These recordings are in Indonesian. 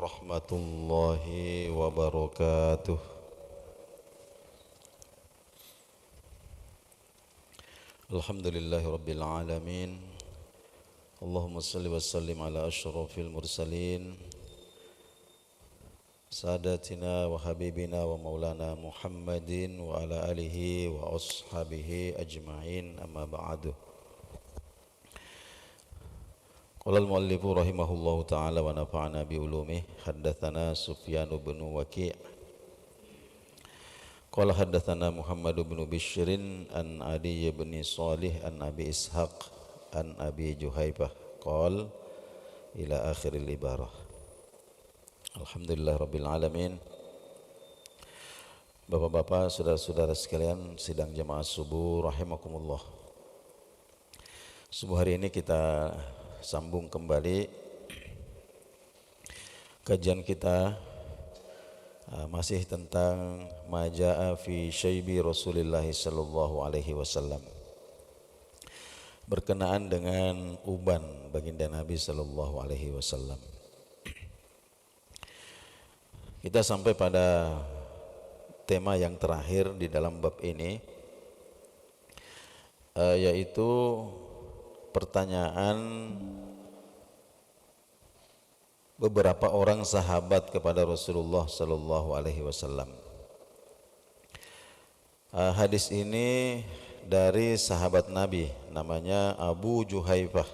warahmatullahi wabarakatuh. Alhamdulillahi rabbil alamin. Allahumma salli wa sallim ala asyrafil mursalin sadatina wa habibina wa maulana Muhammadin wa ala alihi wa ashabihi ajma'in, amma ba'du. Qala al-muallifu rahimahullahu ta'ala wa nafa'ana bi ulumih. Haddatsana Sufyan bin Waki' qala haddatsana Muhammad bin Bishrin an Adi bin Salih an Abi Ishaq an Abi Juhaybah qala ila akhiril ibarah. Alhamdulillah rabbil alamin. Bapak-bapak, saudara-saudara sekalian sidang jamaah subuh rahimakumullah. Subuh hari ini kita sambung kembali kajian kita masih tentang majaa fi syaibi Rasulullah sallallahu alaihi wasallam, berkenaan dengan uban baginda Nabi sallallahu alaihi wasallam. Kita sampai pada tema yang terakhir di dalam bab ini, yaitu pertanyaan beberapa orang sahabat kepada Rasulullah sallallahu alaihi wasallam. Hadis ini dari sahabat Nabi, namanya Abu Juhaybah.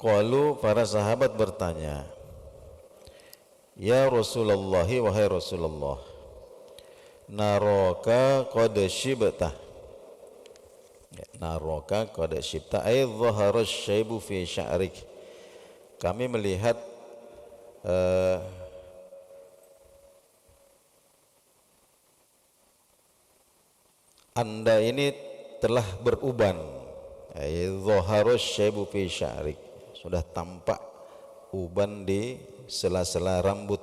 Qalu, para sahabat bertanya, ya Rasulullah, wahai Rasulullah, naraka qad shibta. Naraka qad shibta ay dhahara syaibu fi sya'rik. Kami melihat Anda ini telah beruban. Ay dhahara syaibu fi sya'rik, sudah tampak uban di sela-sela rambut.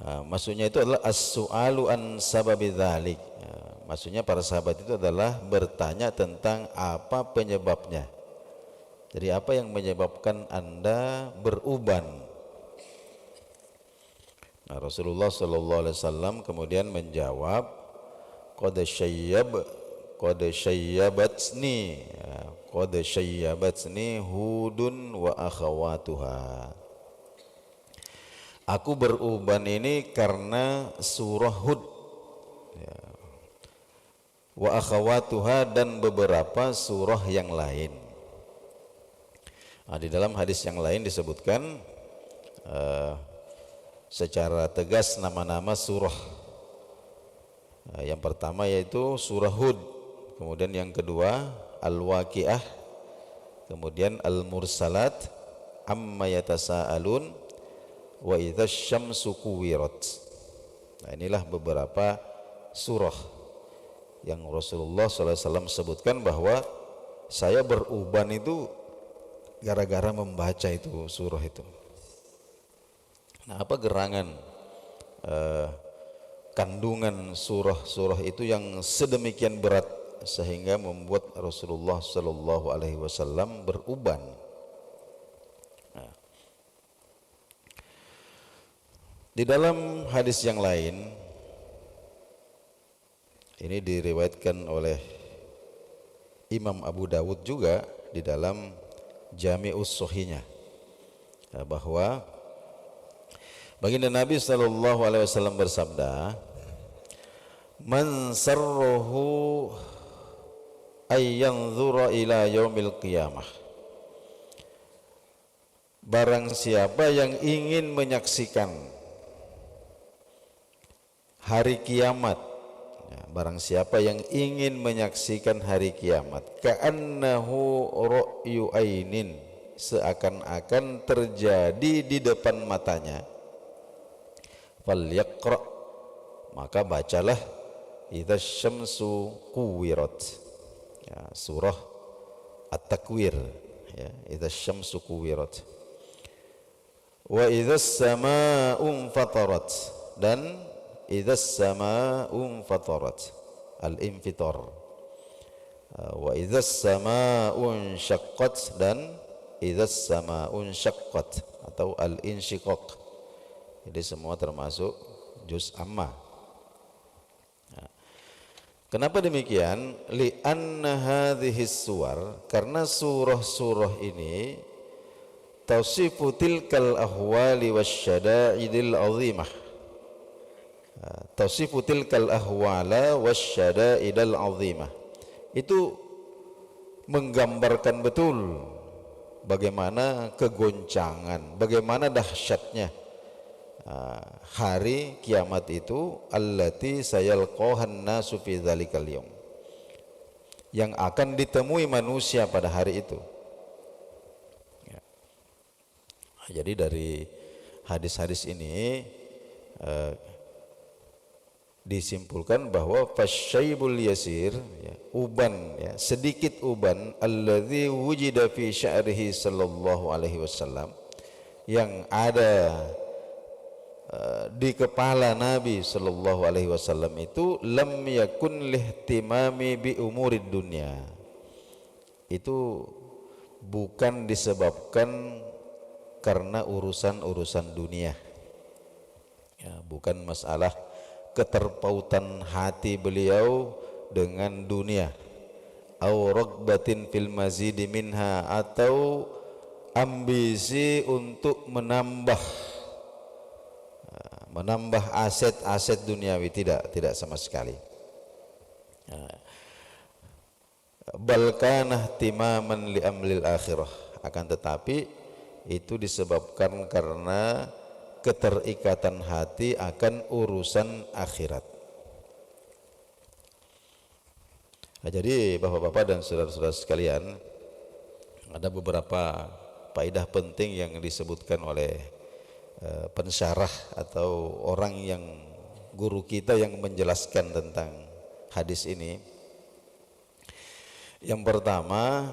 Maksudnya itu adalah as-su'alu an sababi dzalik. Maksudnya para sahabat itu adalah bertanya tentang apa penyebabnya. Jadi apa yang menyebabkan Anda beruban? Nah, Rasulullah sallallahu alaihi wasallam kemudian menjawab, qad syayyabatni Hudun wa akhawatuha. Aku beruban ini karena surah Hud, ya, wa akhawatuha, dan beberapa surah yang lain. Di dalam hadis yang lain disebutkan secara tegas nama-nama surah. Yang pertama yaitu surah Hud, kemudian yang kedua Al-Waqi'ah, kemudian Al-Mursalat, Amma yatasa'alun, wa idza syamsu kuwirat. Nah, inilah beberapa surah yang Rasulullah SAW sebutkan bahwa saya beruban itu gara-gara membaca itu surah itu. Nah, apa gerangan kandungan surah-surah itu yang sedemikian berat sehingga membuat Rasulullah sallallahu alaihi wasallam beruban? Nah, di dalam hadis yang lain ini diriwayatkan oleh Imam Abu Dawud juga di dalam Jami'us Shahihnya, bahwa baginda Nabi sallallahu alaihi wasallam bersabda, man sarruhu ay yanzura ila yaumil qiyamah. Barang siapa yang ingin menyaksikan hari kiamat, ya, barang siapa yang ingin menyaksikan hari kiamat, ka'annahu ra'yu ainin, seakan-akan terjadi di depan matanya, falyaqra, maka bacalah idza syamsu kuwirat, ya, surah At-Takwir, ya, idza syamsu kuwirat, wa idza samaa'u fatarat, dan idza samaa'u fatarat, al-infitar, wa idza samaa'u syaqqat, dan idzas samaa'un syaqqat atau al-insyiqaq. Jadi semua termasuk juz amma. Kenapa demikian? Li'anna hadhihi suwar, karena surah-surah ini tausifu tilkal ahwali wasyada'idil azimah. Tausifu tilkal ahwala wasyada'idil azimah. Itu menggambarkan betul bagaimana kegoncangan, bagaimana dahsyatnya hari kiamat itu, allati sayalqahan nasu fi dzalikal yaum, yang akan ditemui manusia pada hari itu. Ya. Jadi dari hadis-hadis ini disimpulkan bahwa fasyaibul yasir, ya, uban, ya, sedikit uban, alladzi wujida fi sya'rihi sallallahu alaihi wasallam, yang ada di kepala Nabi sallallahu alaihi wasallam itu, lam yakun lihtimami bi umurid dunya, itu bukan disebabkan karena urusan-urusan dunia, ya, bukan masalah keterpautan hati beliau dengan dunia, au ragbatin fil mazidi minha, atau ambisi untuk menambah aset-aset duniawi, tidak sama sekali. Bal kana ihtimaman li amlil akhirah, akan tetapi itu disebabkan karena keterikatan hati akan urusan akhirat. Nah, jadi bapak-bapak dan saudara-saudara sekalian, ada beberapa faedah penting yang disebutkan oleh pensyarah atau orang yang guru kita yang menjelaskan tentang hadis ini. Yang pertama,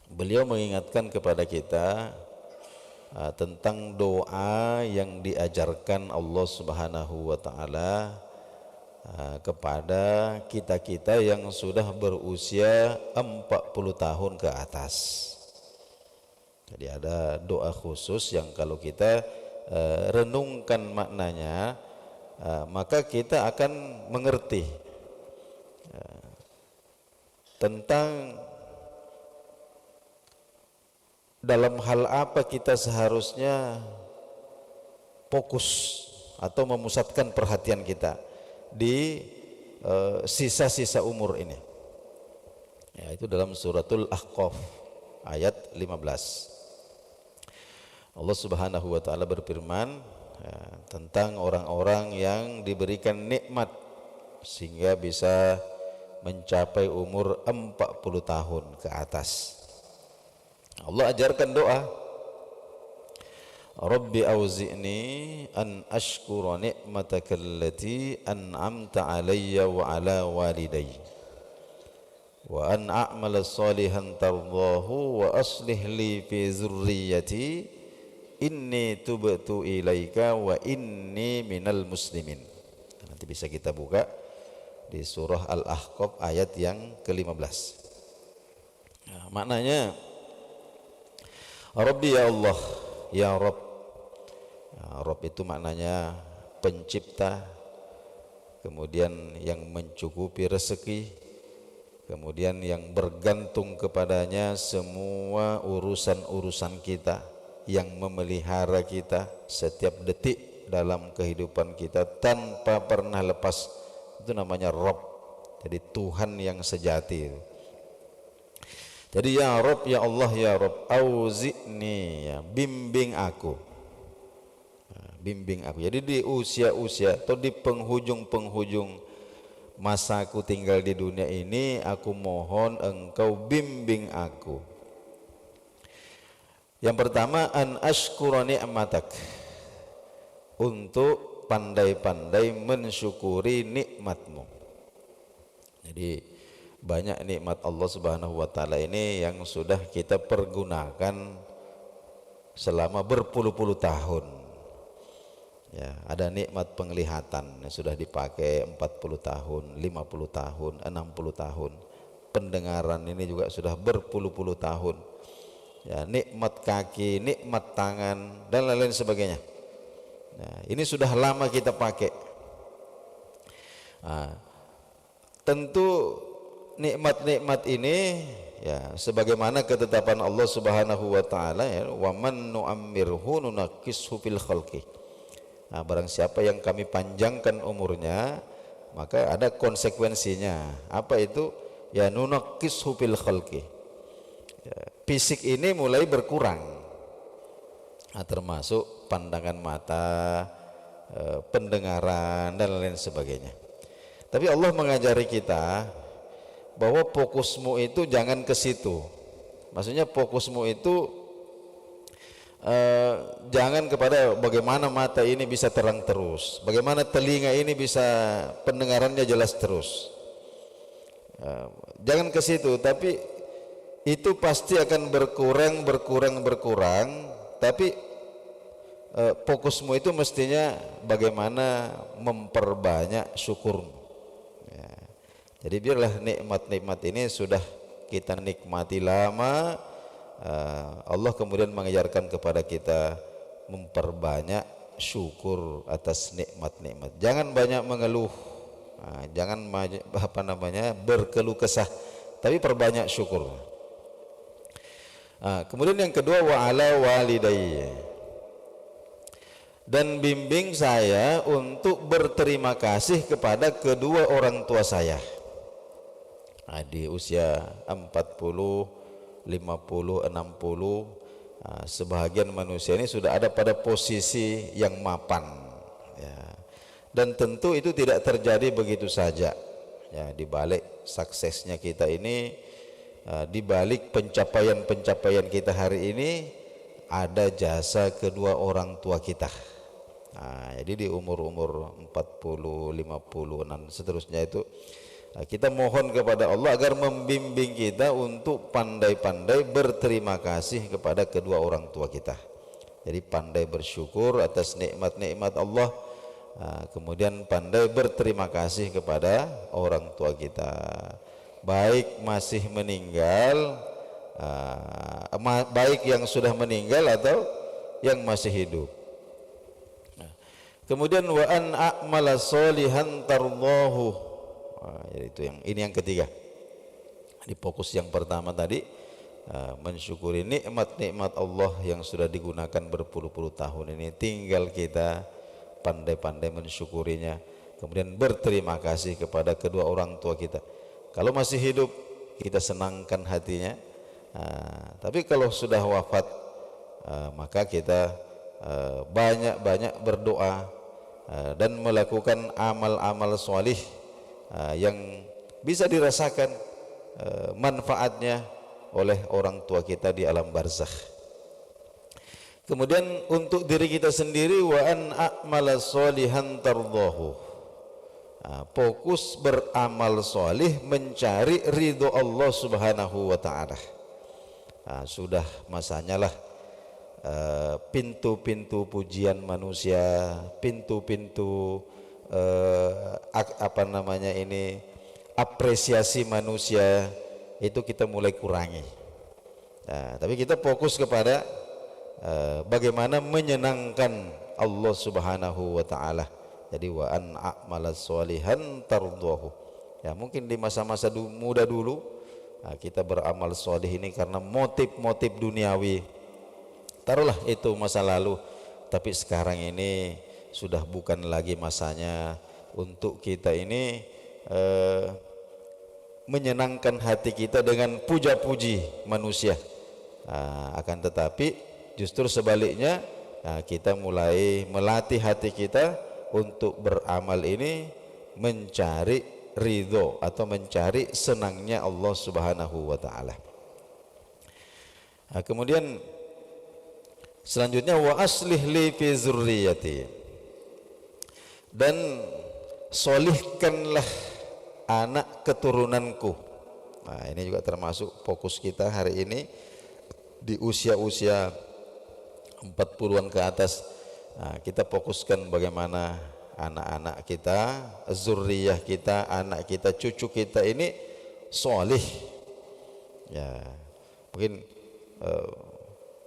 beliau mengingatkan kepada kita tentang doa yang diajarkan Allah Subhanahu wa taala kepada kita-kita yang sudah berusia 40 tahun ke atas. Jadi ada doa khusus yang kalau kita renungkan maknanya, maka kita akan mengerti tentang dalam hal apa kita seharusnya fokus atau memusatkan perhatian kita di sisa-sisa umur ini. Ya, itu dalam suratul Ahqaf ayat 15. Allah Subhanahu wa taala berfirman tentang orang-orang yang diberikan nikmat sehingga bisa mencapai umur 40 tahun ke atas. Allah ajarkan doa, Rabbi auzi'ni an ashkura ni'mataka allati an'amta alayya wa ala walidayya wa an a'mala salihan tardahu wa aslih li fi zurriyyati inni tubtu ilaika wa inni minal muslimin. Nanti bisa kita buka di surah Al-Ahqaf ayat yang ke-15. Nah, maknanya Rabbi, ya Allah, ya Rabb. Nah, Rabb itu maknanya pencipta, kemudian yang mencukupi rezeki, kemudian yang bergantung kepadanya semua urusan-urusan kita, yang memelihara kita setiap detik dalam kehidupan kita tanpa pernah lepas. Itu namanya Rabb. Jadi Tuhan yang sejati. Jadi ya Rabb, ya Allah, ya Rabb, auzi'ni, ya, bimbing aku. Bimbing aku. Jadi di usia-usia atau di penghujung-penghujung masaku tinggal di dunia ini, aku mohon engkau bimbing aku. Yang pertama, an ashkura ni'matak, untuk pandai-pandai mensyukuri nikmatmu. Jadi banyak nikmat Allah Subhanahu wa taala ini yang sudah kita pergunakan selama berpuluh-puluh tahun. Ya, ada nikmat penglihatan yang sudah dipakai 40 tahun, 50 tahun, 60 tahun. Pendengaran ini juga sudah berpuluh-puluh tahun. ya, nikmat kaki, nikmat tangan dan lain-lain sebagainya. Nah, ini sudah lama kita pakai. Nah, tentu nikmat-nikmat ini ya sebagaimana ketetapan Allah Subhanahu wa taala ya, wa man nu'ammirhu nunaqqishu fil khalqi. Nah, barang siapa yang kami panjangkan umurnya, maka ada konsekuensinya. Apa itu? Ya nunaqqishu fil khalqi. Ya, fisik ini mulai berkurang. Nah, termasuk pandangan mata, pendengaran dan lain sebagainya. Tapi Allah mengajari kita bahwa fokusmu itu jangan ke situ. Maksudnya fokusmu itu jangan kepada bagaimana mata ini bisa terang terus, bagaimana telinga ini bisa pendengarannya jelas terus. Jangan ke situ, tapi itu pasti akan berkurang. Tapi fokusmu itu mestinya bagaimana memperbanyak syukurmu. Jadi biarlah nikmat-nikmat ini sudah kita nikmati lama, Allah kemudian mengajarkan kepada kita memperbanyak syukur atas nikmat-nikmat. Jangan banyak mengeluh, jangan berkeluh kesah, tapi perbanyak syukur. Kemudian yang kedua, wa ala walidayya, dan bimbing saya untuk berterima kasih kepada kedua orang tua saya. Di usia 40, 50, 60, sebahagian manusia ini sudah ada pada posisi yang mapan ya. Dan tentu itu tidak terjadi begitu saja ya. Di balik suksesnya kita ini, di balik pencapaian kita hari ini, ada jasa kedua orang tua kita. Jadi di umur-umur 40, 50 dan seterusnya itu, kita mohon kepada Allah agar membimbing kita untuk pandai-pandai berterima kasih kepada kedua orang tua kita. Jadi pandai bersyukur atas nikmat-nikmat Allah, kemudian pandai berterima kasih kepada orang tua kita, baik masih meninggal, baik yang sudah meninggal atau yang masih hidup. Kemudian wa an a'mala sholihan tardahu. Yaitu ini yang ketiga. Di fokus yang pertama tadi, mensyukuri nikmat-nikmat Allah yang sudah digunakan berpuluh-puluh tahun ini, tinggal kita pandai-pandai mensyukurinya, kemudian berterima kasih kepada kedua orang tua kita. Kalau masih hidup, kita senangkan hatinya, tapi kalau sudah wafat, maka kita banyak-banyak berdoa dan melakukan amal-amal sholih yang bisa dirasakan manfaatnya oleh orang tua kita di alam barzakh. Kemudian untuk diri kita sendiri, wa an a'mala sholihan tardahu, fokus beramal solih mencari ridho Allah Subhanahu wa ta'ala. Sudah masanya lah pintu-pintu pujian manusia, pintu-pintu apresiasi manusia itu kita mulai kurangi. Tapi kita fokus kepada bagaimana menyenangkan Allah Subhanahu wa ta'ala. Jadi wa an a'mala sholihan tardahu. Ya, mungkin di masa-masa muda dulu kita beramal sholih ini karena motif-motif duniawi. Taruhlah itu masa lalu, tapi sekarang ini sudah bukan lagi masanya untuk kita ini menyenangkan hati kita dengan puja-puji manusia. Akan tetapi justru sebaliknya, kita mulai melatih hati kita untuk beramal ini mencari ridho atau mencari senangnya Allah Subhanahu wa ta'ala. Kemudian selanjutnya, wa aslih li fi zurriyati, dan solihkanlah anak keturunanku. Ini juga termasuk fokus kita hari ini di usia-usia 40-an ke atas. Kita fokuskan bagaimana anak-anak kita, zurriyah kita, anak kita, cucu kita ini solih. Ya, mungkin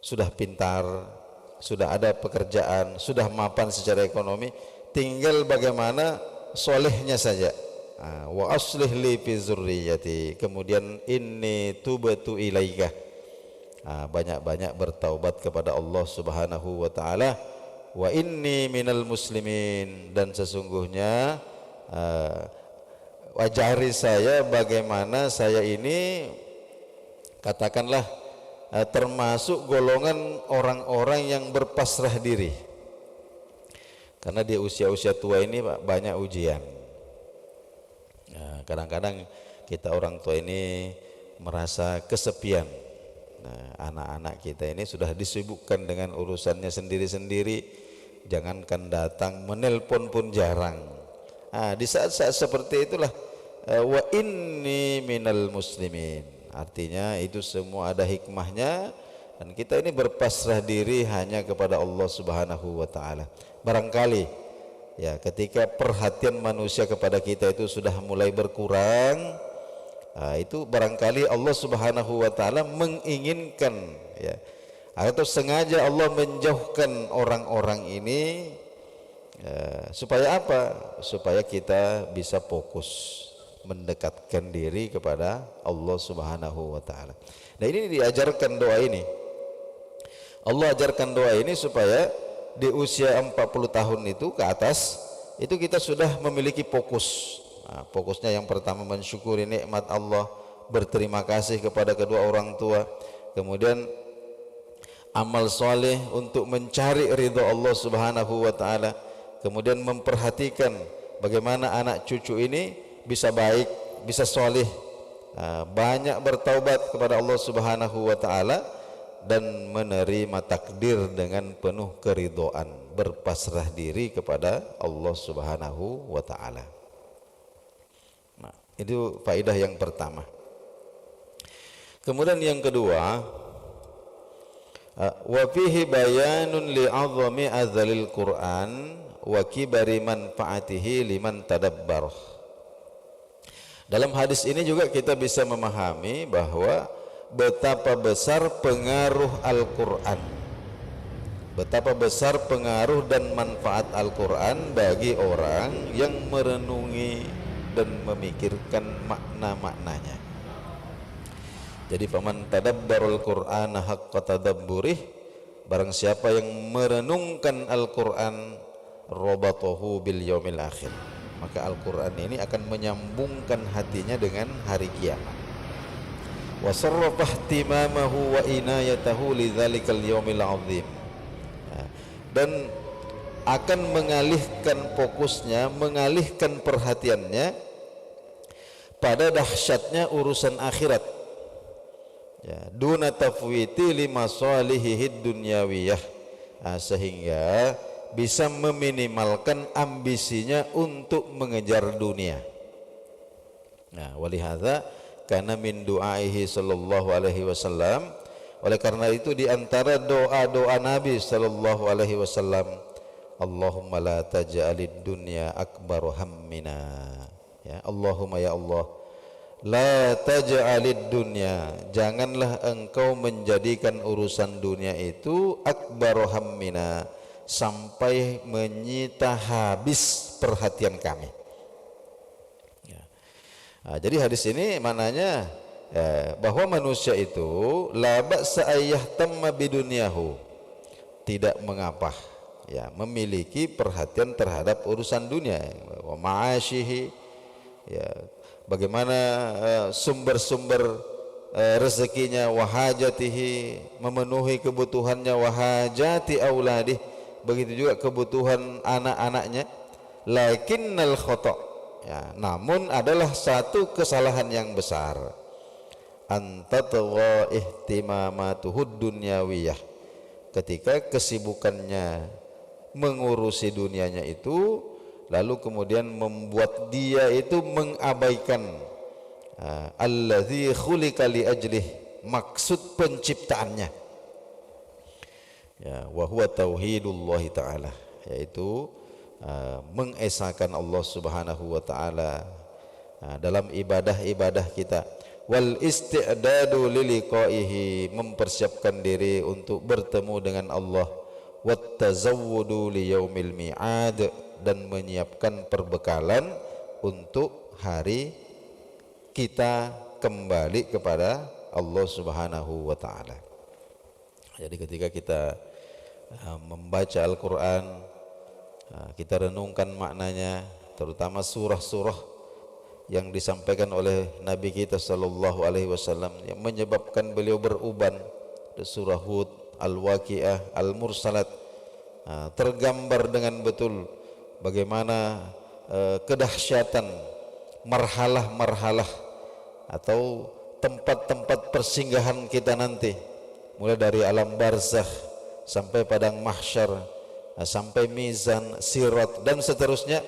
sudah pintar, sudah ada pekerjaan, sudah mapan secara ekonomi, tinggal bagaimana solehnya saja. Wa aslih li fi zurriyyati, kemudian inni tubtu ilaika, banyak-banyak bertaubat kepada Allah Subhanahu wa taala. Wa inni minal muslimin, dan sesungguhnya wajari saya bagaimana saya ini katakanlah termasuk golongan orang-orang yang berpasrah diri. Karena di usia-usia tua ini banyak ujian. Kadang-kadang kita orang tua ini merasa kesepian. Anak-anak kita ini sudah disibukkan dengan urusannya sendiri-sendiri, jangankan datang, menelpon pun jarang. Di saat-saat seperti itulah wa inni minal muslimin. Artinya itu semua ada hikmahnya, dan kita ini berpasrah diri hanya kepada Allah Subhanahu wa taala. Barangkali ya ketika perhatian manusia kepada kita itu sudah mulai berkurang, itu barangkali Allah Subhanahu wa taala menginginkan ya, atau sengaja Allah menjauhkan orang-orang ini supaya apa? Supaya kita bisa fokus mendekatkan diri kepada Allah Subhanahu wa taala. Nah, ini diajarkan doa ini. Allah ajarkan doa ini supaya di usia 40 tahun itu ke atas itu kita sudah memiliki fokus. Fokusnya yang pertama mensyukuri nikmat Allah, berterima kasih kepada kedua orang tua, kemudian amal soleh untuk mencari ridha Allah Subhanahu wa taala, kemudian memperhatikan bagaimana anak cucu ini bisa baik, bisa soleh, banyak bertaubat kepada Allah Subhanahu wa taala, dan menerima takdir dengan penuh keridhaan, berpasrah diri kepada Allah Subhanahu wa taala. Itu faedah yang pertama. Kemudian yang kedua, wa fihi bayanun li'azami azalil Qur'an wa kibari manfaatihi liman tadabbarah. Dalam hadis ini juga kita bisa memahami bahwa betapa besar pengaruh Al-Quran, betapa besar pengaruh dan manfaat Al-Quran bagi orang yang merenungi dan memikirkan makna-maknanya. Jadi faman tadabbarul Qur'ana haqqa tadabburih, barang siapa yang merenungkan Al-Quran robatohu bil yaumil akhir, maka Al-Quran ini akan menyambungkan hatinya dengan hari kiamat. Wa sarrafa ihtimamahu wa inayatahu lidzalikal yaumil azim, dan akan mengalihkan fokusnya, mengalihkan perhatiannya pada dahsyatnya urusan akhirat, ya, duna tafwiti lima salihihid dunyawiyah, sehingga bisa meminimalkan ambisinya untuk mengejar dunia. Nah, walihadza kana min du'aihi sallallahu alaihi wasallam, oleh karena itu di antara doa-doa Nabi sallallahu alaihi wasallam, Allahumma la taj'alid dunya akbaru hammina. Ya, Allahumma ya Allah, la taj'alid dunya, janganlah engkau menjadikan urusan dunia itu akbaru hammina, sampai menyita habis perhatian kami. Ya. Jadi hadis ini maknanya bahwa manusia itu la ba'sa ayyahtamma bidunyahu, tidak mengapa ya memiliki perhatian terhadap urusan dunia, wa ma'asyihi, ya, bagaimana sumber-sumber rezekinya, wa hajatihi, memenuhi kebutuhannya, wa hajati auladih, begitu juga kebutuhan anak-anaknya. Lakinnal khata', ya, namun adalah satu kesalahan yang besar, antatwa ihtimamatuhud dunyawiyah, ketika kesibukannya mengurusi dunianya itu lalu kemudian membuat dia itu mengabaikan allazi khuliqa li ajlih, maksud penciptaannya, ya, wa huwa tauhidullah taala, yaitu mengesahkan Allah Subhanahu wa taala dalam ibadah-ibadah kita, wal isti'dadu liliqaihi, mempersiapkan diri untuk bertemu dengan Allah, wat tazawwudu liyaumil mi'ad, dan menyiapkan perbekalan untuk hari kita kembali kepada Allah Subhanahu wa taala. Jadi ketika kita membaca Al-Qur'an, kita renungkan maknanya, terutama surah-surah yang disampaikan oleh Nabi kita sallallahu alaihi wasallam yang menyebabkan beliau beruban. Surah Hud, Al-Waqiah, Al-Mursalat, tergambar dengan betul bagaimana kedahsyatan marhalah-marhalah atau tempat-tempat persinggahan kita nanti, mulai dari alam barzakh sampai padang mahsyar, sampai mizan, sirat, dan seterusnya.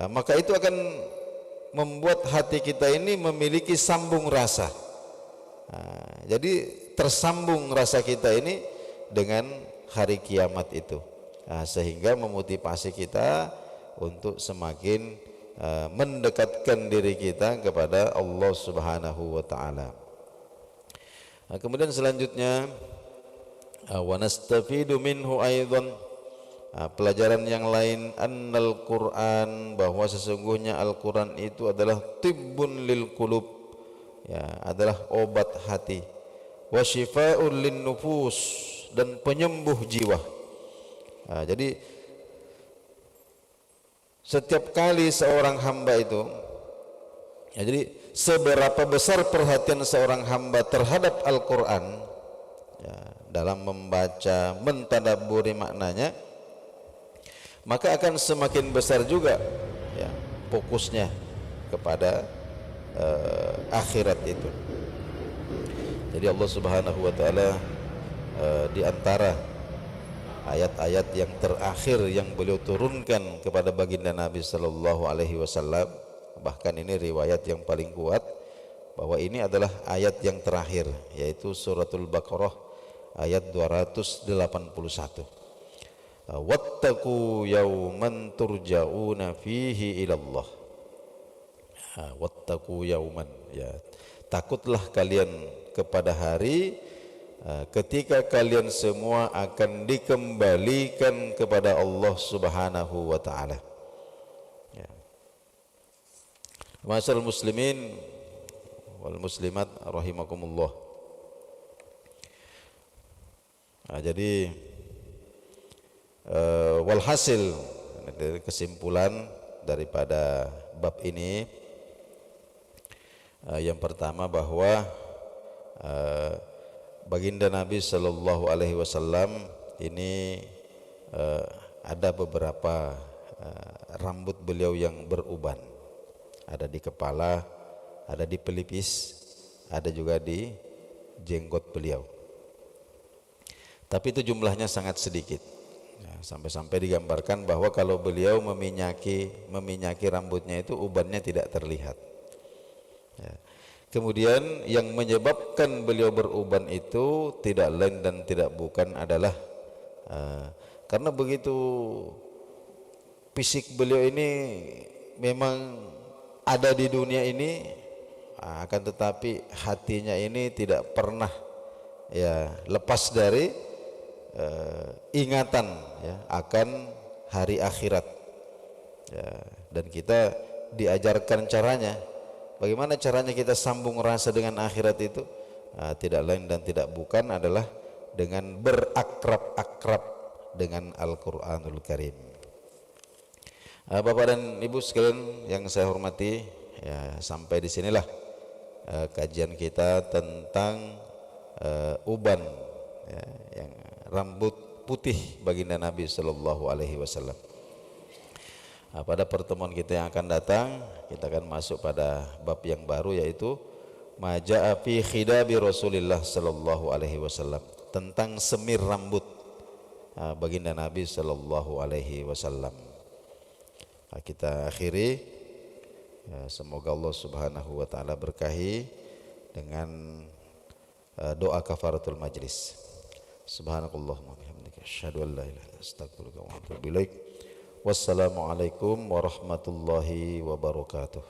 Maka itu akan membuat hati kita ini memiliki sambung rasa. Jadi tersambung rasa kita ini dengan hari kiamat itu, sehingga memotivasi kita untuk semakin mendekatkan diri kita kepada Allah Subhanahu wa taala. Kemudian selanjutnya, wa nastafidu minhu aidan, pelajaran yang lain, annal Quran, bahwa sesungguhnya Al-Quran itu adalah tibbun lil qulub, ya, adalah obat hati, wa shifaa'un lin nufus, dan penyembuh jiwa. Jadi setiap kali seorang hamba itu, ya, jadi seberapa besar perhatian seorang hamba terhadap Al-Quran, ya, dalam membaca, mentadabburi maknanya, maka akan semakin besar juga, ya, fokusnya kepada akhirat itu. Jadi Allah Subhanahu wa taala di antara ayat-ayat yang terakhir yang beliau turunkan kepada baginda Nabi sallallahu alaihi wasallam, bahkan ini riwayat yang paling kuat bahwa ini adalah ayat yang terakhir, yaitu suratul Baqarah ayat 281. Wattaqu yauman turja'una fihi ilallah. Wattaqu yauman, ya, takutlah kalian kepada hari ketika kalian semua akan dikembalikan kepada Allah Subhanahu wa taala. Ya. Ma'asyiral muslimin wal muslimat rahimakumullah. Jadi walhasil, dari kesimpulan daripada bab ini, yang pertama bahwa baginda Nabi sallallahu alaihi wasallam ini ada beberapa rambut beliau yang beruban, ada di kepala, ada di pelipis, ada juga di jenggot beliau. Tapi itu jumlahnya sangat sedikit, ya, sampai-sampai digambarkan bahwa kalau beliau meminyaki rambutnya itu ubannya tidak terlihat, ya. Kemudian yang menyebabkan beliau beruban itu tidak lain dan tidak bukan adalah karena begitu fisik beliau ini memang ada di dunia ini, akan tetapi hatinya ini tidak pernah, ya, lepas dari ingatan, ya, akan hari akhirat, ya. Dan kita diajarkan caranya. Bagaimana caranya kita sambung rasa dengan akhirat itu? Tidak lain dan tidak bukan adalah dengan berakrab-akrab dengan Al-Quranul Karim. Bapak dan Ibu sekalian yang saya hormati, ya, sampai di sinilah kajian kita tentang uban, ya, yang rambut putih baginda Nabi Sallallahu Alaihi Wasallam. Pada pertemuan kita yang akan datang, kita akan masuk pada bab yang baru, yaitu maja'a fi khidabi Rasulillah sallallahu alaihi wasallam, tentang semir rambut baginda Nabi sallallahu alaihi wasallam. Kita akhiri, ya, semoga Allah Subhanahu wa taala berkahi dengan doa kafaratul majlis. Subhanakallahumma wa bihamdika asyhadu an la ilaha illa anta astaghfiruka wa atubu ilaik. Wassalamualaikum warahmatullahi wabarakatuh.